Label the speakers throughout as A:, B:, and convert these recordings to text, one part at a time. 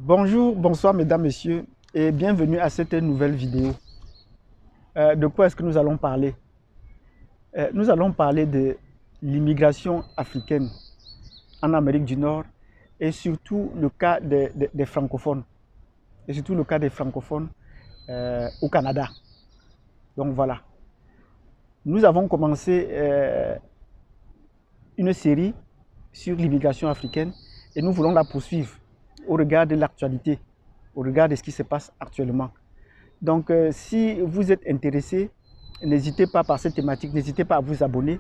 A: Bonjour, bonsoir mesdames, messieurs et bienvenue à cette nouvelle vidéo. De quoi est-ce que nous allons parler? Nous allons parler de l'immigration africaine en Amérique du Nord et surtout le cas des francophones. Et surtout le cas des francophones au Canada. Donc voilà. Nous avons commencé une série sur l'immigration africaine et nous voulons la poursuivre au regard de l'actualité, au regard de ce qui se passe actuellement. Donc, si vous êtes intéressé, n'hésitez pas par cette thématique, n'hésitez pas à vous abonner,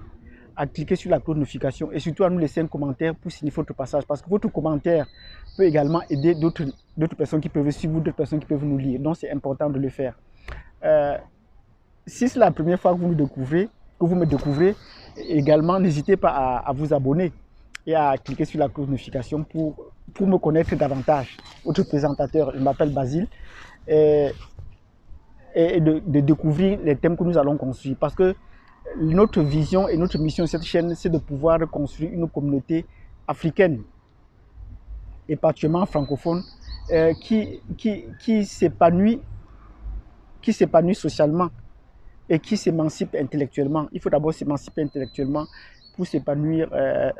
A: à cliquer sur la cloche de notification et surtout à nous laisser un commentaire pour signifier votre passage. Parce que votre commentaire peut également aider d'autres personnes qui peuvent suivre, d'autres personnes qui peuvent nous lire. Donc, c'est important de le faire. Si c'est la première fois que vous me découvrez, également, n'hésitez pas à vous abonner et à cliquer sur la cloche de notification pour me connaître davantage. Votre présentateur, je m'appelle Basile. Et de découvrir les thèmes que nous allons construire. Parce que notre vision et notre mission de cette chaîne, c'est de pouvoir construire une communauté africaine et particulièrement francophone qui s'épanouit socialement et qui s'émancipe intellectuellement. Il faut d'abord s'émanciper intellectuellement pour s'épanouir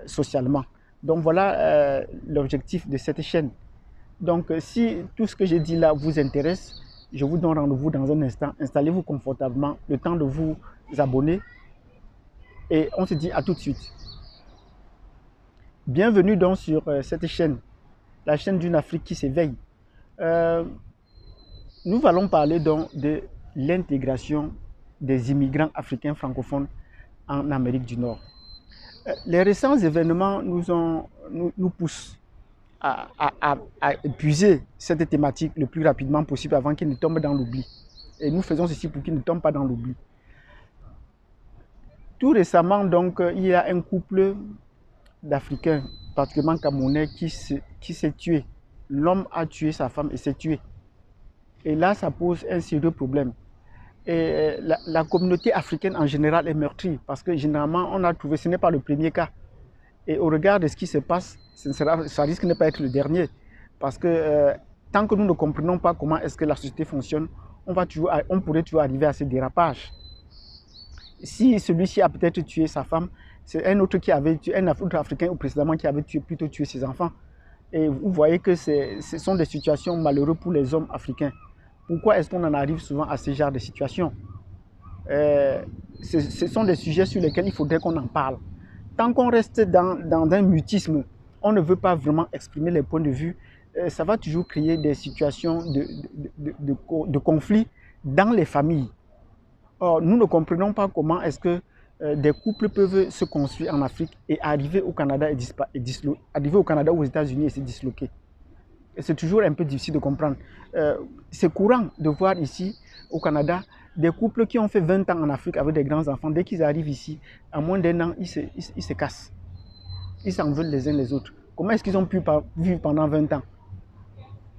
A: socialement. Donc voilà l'objectif de cette chaîne. Donc si tout ce que j'ai dit là vous intéresse, je vous donne rendez-vous dans un instant. Installez-vous confortablement, le temps de vous abonner. Et on se dit à tout de suite. Bienvenue donc sur cette chaîne, la chaîne d'une Afrique qui s'éveille. Nous allons parler donc de l'intégration des immigrants africains francophones en Amérique du Nord. Les récents événements nous poussent à épuiser cette thématique le plus rapidement possible avant qu'il ne tombe dans l'oubli. Et nous faisons ceci pour qu'il ne tombe pas dans l'oubli. Tout récemment, donc, il y a un couple d'Africains, particulièrement camerounais, qui s'est tué. L'homme a tué sa femme et s'est tué. Et là, ça pose un sérieux problème. Et la communauté africaine en général est meurtrie parce que généralement, on a trouvé, ce n'est pas le premier cas. Et au regard de ce qui se passe, ça risque de ne pas être le dernier. Parce que tant que nous ne comprenons pas comment est-ce que la société fonctionne, on pourrait toujours arriver à ce dérapage. Si celui-ci a peut-être tué sa femme, c'est un autre Africain précédemment qui avait plutôt tué ses enfants. Et vous voyez que ce sont des situations malheureuses pour les hommes africains. Pourquoi est-ce qu'on en arrive souvent à ce genre de situations? Ce sont des sujets sur lesquels il faudrait qu'on en parle. Tant qu'on reste dans un mutisme, on ne veut pas vraiment exprimer les points de vue, ça va toujours créer des situations de conflit dans les familles. Or, nous ne comprenons pas comment est-ce que des couples peuvent se construire en Afrique et arriver au Canada arriver au Canada ou aux États-Unis et se disloquer. C'est toujours un peu difficile de comprendre. C'est courant de voir ici au Canada des couples qui ont fait 20 ans en Afrique avec des grands-enfants. Dès qu'ils arrivent ici, en moins d'un an, ils se cassent. Ils s'en veulent les uns les autres. Comment est-ce qu'ils ont pu vivre pendant 20 ans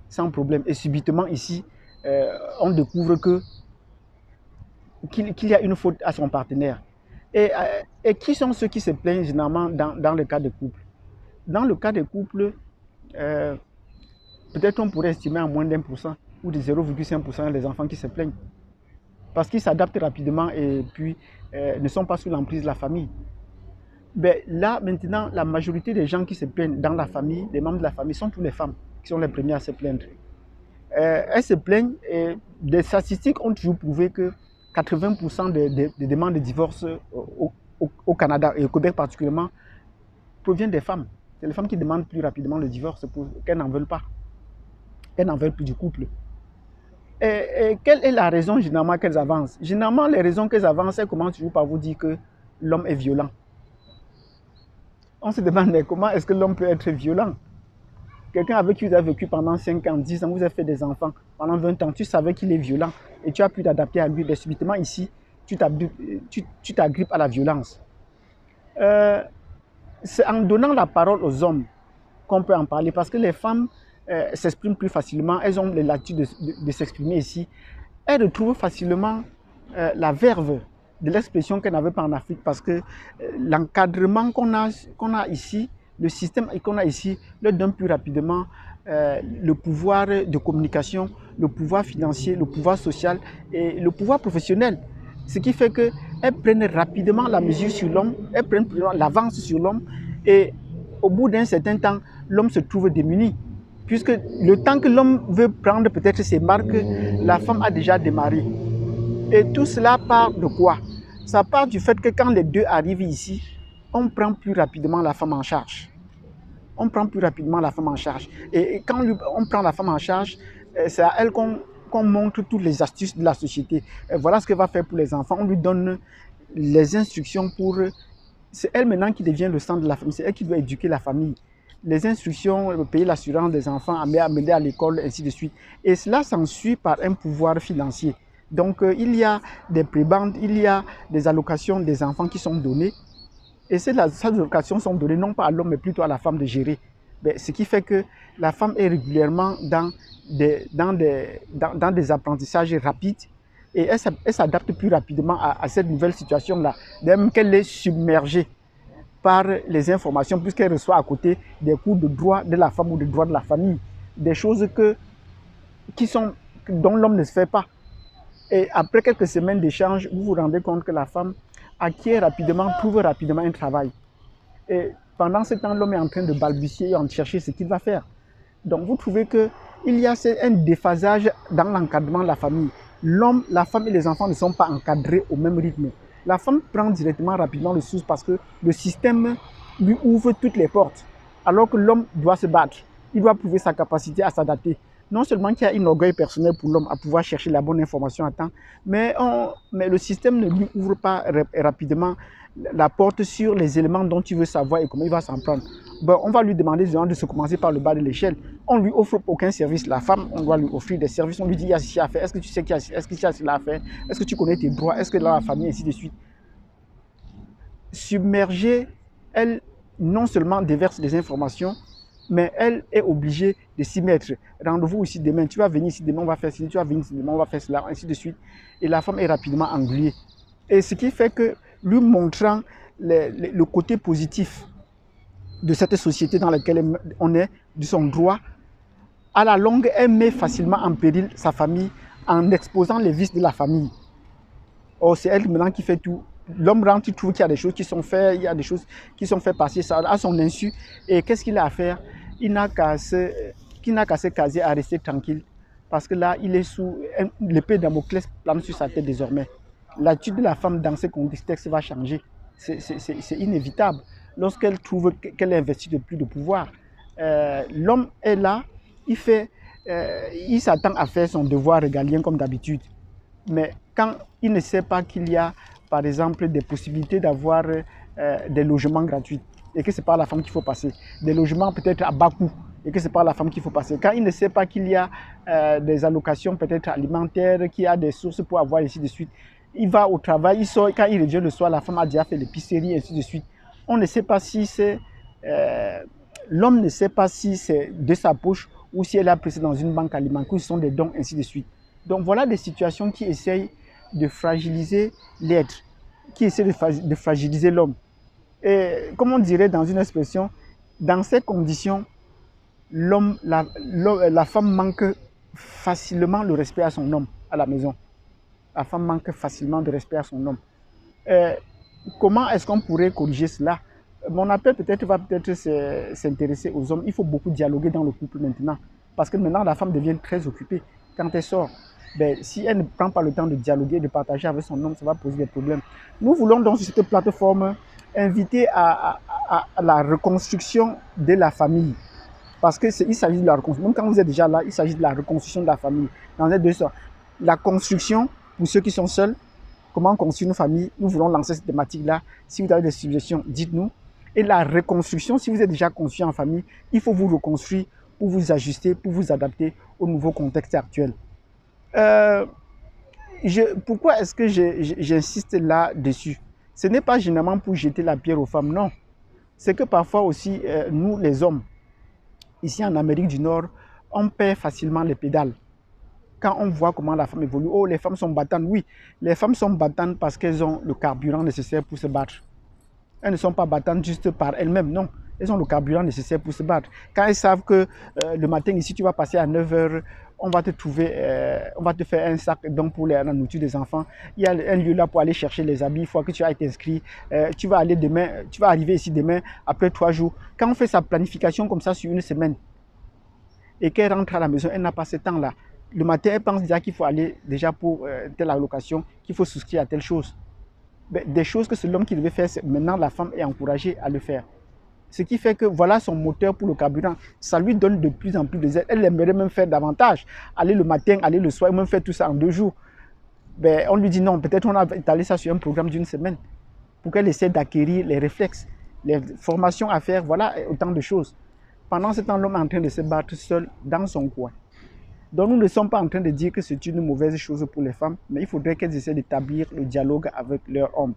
A: sans problème? Et subitement ici, on découvre qu'il y a une faute à son partenaire. Et qui sont ceux qui se plaignent généralement dans le cas des couples? Dans le cas des couples, peut-être on pourrait estimer à moins d'1% ou de 0,5% les enfants qui se plaignent. Parce qu'ils s'adaptent rapidement et puis ne sont pas sous l'emprise de la famille. Mais là, maintenant, la majorité des gens qui se plaignent dans la famille, les membres de la famille, sont toutes les femmes qui sont les premières à se plaindre. Elles se plaignent et des statistiques ont toujours prouvé que 80% des demandes de divorce au Canada et au Québec particulièrement proviennent des femmes. C'est les femmes qui demandent plus rapidement le divorce pour qu'elles n'en veulent pas. Elles n'en veulent plus du couple. Et quelle est la raison généralement qu'elles avancent? Généralement, les raisons qu'elles avancent, elles commencent toujours par vous dire que l'homme est violent. On se demande mais comment est-ce que l'homme peut être violent? Quelqu'un avec qui vous avez vécu pendant 5 ans, 10 ans, vous avez fait des enfants, pendant 20 ans, tu savais qu'il est violent et tu as pu t'adapter à lui, mais subitement ici, tu t'agrippes à la violence. C'est en donnant la parole aux hommes qu'on peut en parler parce que les femmes s'expriment plus facilement, elles ont les latitudes de s'exprimer ici. Elles retrouvent facilement la verve de l'expression qu'elles n'avaient pas en Afrique parce que l'encadrement qu'on a ici Le système qu'on a ici leur donne plus rapidement le pouvoir de communication, le pouvoir financier, le pouvoir social et le pouvoir professionnel. Ce qui fait qu'elles prennent rapidement la mesure sur l'homme, elles prennent l'avance sur l'homme et au bout d'un certain temps, l'homme se trouve démuni. Puisque le temps que l'homme veut prendre peut-être ses marques, la femme a déjà démarré. Et tout cela part de quoi? Ça part du fait que quand les deux arrivent ici, on prend plus rapidement la femme en charge. On prend plus rapidement la femme en charge. Et quand on prend la femme en charge, c'est à elle qu'on montre toutes les astuces de la société. Et voilà ce qu'elle va faire pour les enfants. On lui donne les instructions pour... C'est elle maintenant qui devient le centre de la famille. C'est elle qui doit éduquer la famille. Les instructions, payer l'assurance des enfants, amener à l'école, ainsi de suite. Et cela s'ensuit par un pouvoir financier. Donc, il y a des prébendes, il y a des allocations des enfants qui sont données. Et ces allocations sont données non pas à l'homme, mais plutôt à la femme de gérer. Ce qui fait que la femme est régulièrement dans des apprentissages rapides et elle s'adapte plus rapidement à cette nouvelle situation-là, même qu'elle est submergée par les informations, puisqu'elle reçoit à côté des cours de droit de la femme ou de droit de la famille, des choses dont l'homme ne se fait pas. Et après quelques semaines d'échange, vous vous rendez compte que la femme acquiert rapidement, trouve rapidement un travail. Et pendant ce temps, l'homme est en train de balbutier et en chercher ce qu'il va faire. Donc vous trouvez qu'il y a un déphasage dans l'encadrement de la famille. L'homme, la femme et les enfants ne sont pas encadrés au même rythme. La femme prend directement rapidement le sous parce que le système lui ouvre toutes les portes. Alors que l'homme doit se battre. Il doit prouver sa capacité à s'adapter. Non seulement qu'il y a une orgueil personnel pour l'homme à pouvoir chercher la bonne information à temps, mais le système ne lui ouvre pas rapidement la porte sur les éléments dont il veut savoir et comment il va s'en prendre. Bon, on va lui demander de se commencer par le bas de l'échelle. On ne lui offre aucun service. La femme, on doit lui offrir des services. On lui dit, il y a ceci à faire. Est-ce que tu sais qu'il y a cela à faire? Est-ce que tu connais tes droits? Est-ce que dans la famille, ainsi de suite. Submergée, elle non seulement déverse des informations, mais elle est obligée de s'y mettre. Rendez-vous ici demain, tu vas venir ici demain, on va faire ceci, tu vas venir ici demain, on va faire cela, ainsi de suite. Et la femme est rapidement engluée. Et ce qui fait que, lui montrant le côté positif de cette société dans laquelle on est, de son droit, à la longue, elle met facilement en péril sa famille en exposant les vices de la famille. Or, c'est elle maintenant qui fait tout. L'homme rentre, il trouve qu'il y a des choses qui sont faites, il y a des choses qui sont faites passer à son insu. Et qu'est-ce qu'il a à faire? Il n'a qu'à se caser à rester tranquille. Parce que là, il est sous l'épée de Damoclès plane sur sa tête désormais. L'attitude de la femme dans ce contexte va changer. C'est inévitable. Lorsqu'elle trouve qu'elle investit de plus de pouvoir, l'homme est là, il s'attend à faire son devoir régalien comme d'habitude. Mais quand il ne sait pas qu'il y a, par exemple, des possibilités d'avoir des logements gratuits et que c'est par la femme qu'il faut passer, des logements peut-être à bas coût et que c'est par la femme qu'il faut passer, quand il ne sait pas qu'il y a des allocations peut-être alimentaires, qu'il y a des sources pour avoir ainsi de suite, il va au travail, il sort, quand il revient le soir, la femme a déjà fait l'épicerie, ainsi de suite. On ne sait pas si c'est... l'homme ne sait pas si c'est de sa poche ou si elle a pressé dans une banque alimentaire, ou si ce sont des dons, ainsi de suite. Donc voilà des situations qui essayent de fragiliser l'être, qui essaient de fragiliser l'homme. Et comme on dirait dans une expression, dans ces conditions, la femme manque facilement le respect à son homme à la maison. La femme manque facilement de respect à son homme. Comment est-ce qu'on pourrait corriger cela? Mon appel va peut-être s'intéresser aux hommes. Il faut beaucoup dialoguer dans le couple maintenant. Parce que maintenant, la femme devient très occupée. Quand elle sort, si elle ne prend pas le temps de dialoguer, de partager avec son homme, ça va poser des problèmes. Nous voulons donc sur cette plateforme inviter à la reconstruction de la famille. Parce qu'il s'agit de la reconstruction. Même quand vous êtes déjà là, il s'agit de la reconstruction de la famille. Dans les deux sortes. La construction, pour ceux qui sont seuls, comment construire une famille, nous voulons lancer cette thématique-là. Si vous avez des suggestions, dites-nous. Et la reconstruction, si vous êtes déjà construit en famille, il faut vous reconstruire pour vous ajuster, pour vous adapter au nouveau contexte actuel. Pourquoi est-ce que j'insiste là-dessus? Ce n'est pas généralement pour jeter la pierre aux femmes, non. C'est que parfois aussi, nous les hommes, ici en Amérique du Nord, on perd facilement les pédales. Quand on voit comment la femme évolue, oh, les femmes sont battantes. Oui, les femmes sont battantes parce qu'elles ont le carburant nécessaire pour se battre. Elles ne sont pas battantes juste par elles-mêmes, non. elles ont le carburant nécessaire pour se battre. Quand elles savent que le matin ici, tu vas passer à 9 h, on va te trouver, on va te faire un sac donc pour la nourriture des enfants. Il y a un lieu là pour aller chercher les habits. Une fois que tu as été inscrit, tu vas aller demain, tu vas arriver ici demain après 3 jours. Quand on fait sa planification comme ça sur une semaine et qu'elle rentre à la maison, elle n'a pas ce temps-là. Le matin, elle pense déjà qu'il faut aller déjà pour telle allocation, qu'il faut souscrire à telle chose. Mais des choses que c'est l'homme qui devait faire, maintenant la femme est encouragée à le faire. Ce qui fait que voilà son moteur pour le carburant. Ça lui donne de plus en plus de aides. Elle aimerait même faire davantage. Aller le matin, aller le soir, même faire tout ça en 2 jours. Ben, on lui dit non, peut-être on a étalé ça sur un programme d'une semaine pour qu'elle essaie d'acquérir les réflexes, les formations à faire, voilà autant de choses. Pendant ce temps, l'homme est en train de se battre seul dans son coin. Donc nous ne sommes pas en train de dire que c'est une mauvaise chose pour les femmes, mais il faudrait qu'elles essaient d'établir le dialogue avec leur homme.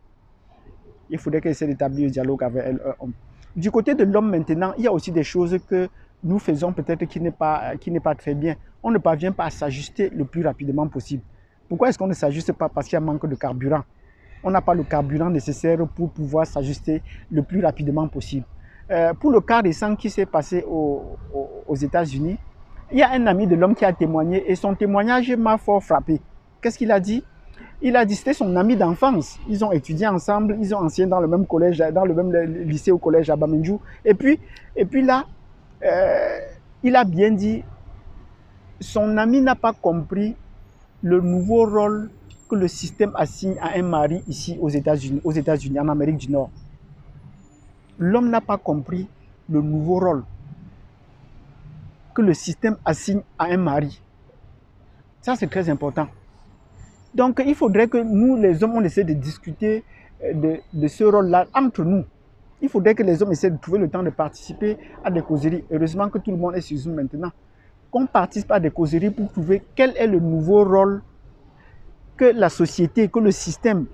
A: Il faudrait qu'elles essaient d'établir le dialogue avec leur homme. Du côté de l'homme maintenant, il y a aussi des choses que nous faisons peut-être qui n'est pas très bien. On ne parvient pas à s'ajuster le plus rapidement possible. Pourquoi est-ce qu'on ne s'ajuste pas? Parce qu'il y a un manque de carburant. On n'a pas le carburant nécessaire pour pouvoir s'ajuster le plus rapidement possible. Pour le cas récent qui s'est passé aux États-Unis, il y a un ami de l'homme qui a témoigné et son témoignage m'a fort frappé. Qu'est-ce qu'il a dit? Il a dit que c'était son ami d'enfance. Ils ont étudié ensemble, ils ont enseigné dans le même collège, dans le même lycée au collège à Bamenju. Et puis là, il a bien dit, son ami n'a pas compris le nouveau rôle que le système assigne à un mari ici aux États-Unis, en Amérique du Nord. L'homme n'a pas compris le nouveau rôle que le système assigne à un mari. Ça, c'est très important. Donc, il faudrait que nous, les hommes, on essaie de discuter de ce rôle-là entre nous. Il faudrait que les hommes essaient de trouver le temps de participer à des causeries. Heureusement que tout le monde est sur Zoom maintenant. Qu'on participe à des causeries pour trouver quel est le nouveau rôle que la société, que le système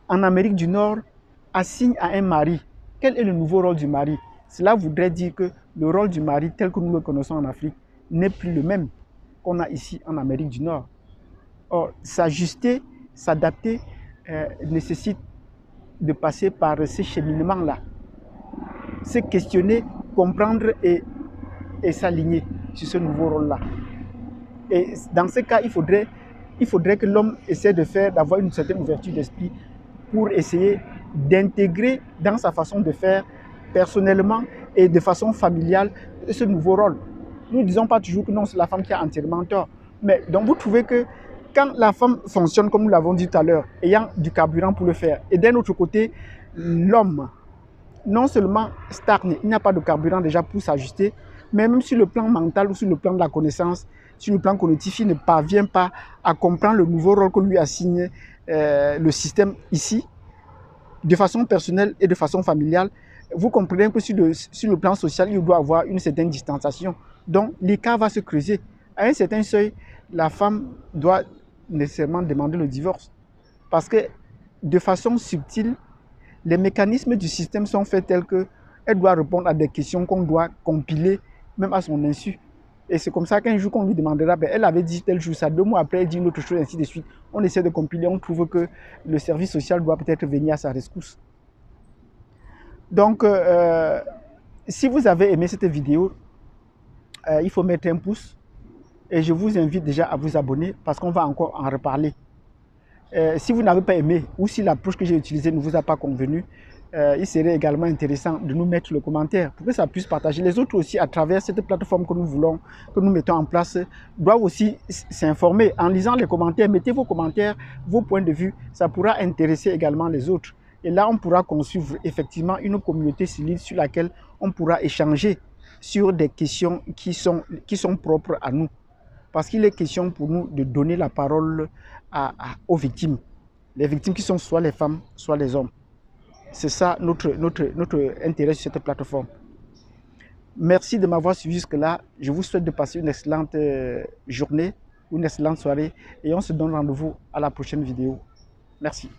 A: en Amérique du Nord assigne à un mari. Quel est le nouveau rôle du mari? Cela voudrait dire que le rôle du mari tel que nous le connaissons en Afrique n'est plus le même qu'on a ici en Amérique du Nord. Or, s'ajuster, s'adapter nécessite de passer par ces cheminements-là. Se questionner, comprendre et s'aligner sur ce nouveau rôle-là. Et dans ce cas, il faudrait que l'homme essaie d'avoir une certaine ouverture d'esprit pour essayer d'intégrer dans sa façon de faire personnellement et de façon familiale ce nouveau rôle. Nous ne disons pas toujours que non, c'est la femme qui a entièrement tort. Mais donc vous trouvez que quand la femme fonctionne comme nous l'avons dit tout à l'heure, ayant du carburant pour le faire, et d'un autre côté, l'homme, non seulement stagne, il n'a pas de carburant déjà pour s'ajuster, mais même sur le plan mental ou sur le plan de la connaissance, sur le plan cognitif, il ne parvient pas à comprendre le nouveau rôle que lui assigne le système ici, de façon personnelle et de façon familiale. Vous comprenez que sur le plan social, il doit avoir une certaine distanciation. Donc, l'écart va se creuser. À un certain seuil, la femme doit nécessairement demander le divorce. Parce que, de façon subtile, les mécanismes du système sont faits tels qu'elle doit répondre à des questions qu'on doit compiler, même à son insu. Et c'est comme ça qu'un jour qu'on lui demandera, ben, elle avait dit tel jour ça, 2 mois après elle dit une autre chose, ainsi de suite. On essaie de compiler, on trouve que le service social doit peut-être venir à sa rescousse. Donc, si vous avez aimé cette vidéo, il faut mettre un pouce. Et je vous invite déjà à vous abonner parce qu'on va encore en reparler. Si vous n'avez pas aimé ou si l'approche que j'ai utilisée ne vous a pas convenu, il serait également intéressant de nous mettre le commentaire pour que ça puisse partager. Les autres aussi, à travers cette plateforme que nous mettons en place, doivent aussi s'informer. En lisant les commentaires, mettez vos commentaires, vos points de vue, ça pourra intéresser également les autres. Et là, on pourra construire effectivement une communauté civile sur laquelle on pourra échanger sur des questions qui sont propres à nous. Parce qu'il est question pour nous de donner la parole aux victimes. Les victimes qui sont soit les femmes, soit les hommes. C'est ça notre intérêt sur cette plateforme. Merci de m'avoir suivi jusque-là. Je vous souhaite de passer une excellente journée, une excellente soirée. Et on se donne rendez-vous à la prochaine vidéo. Merci.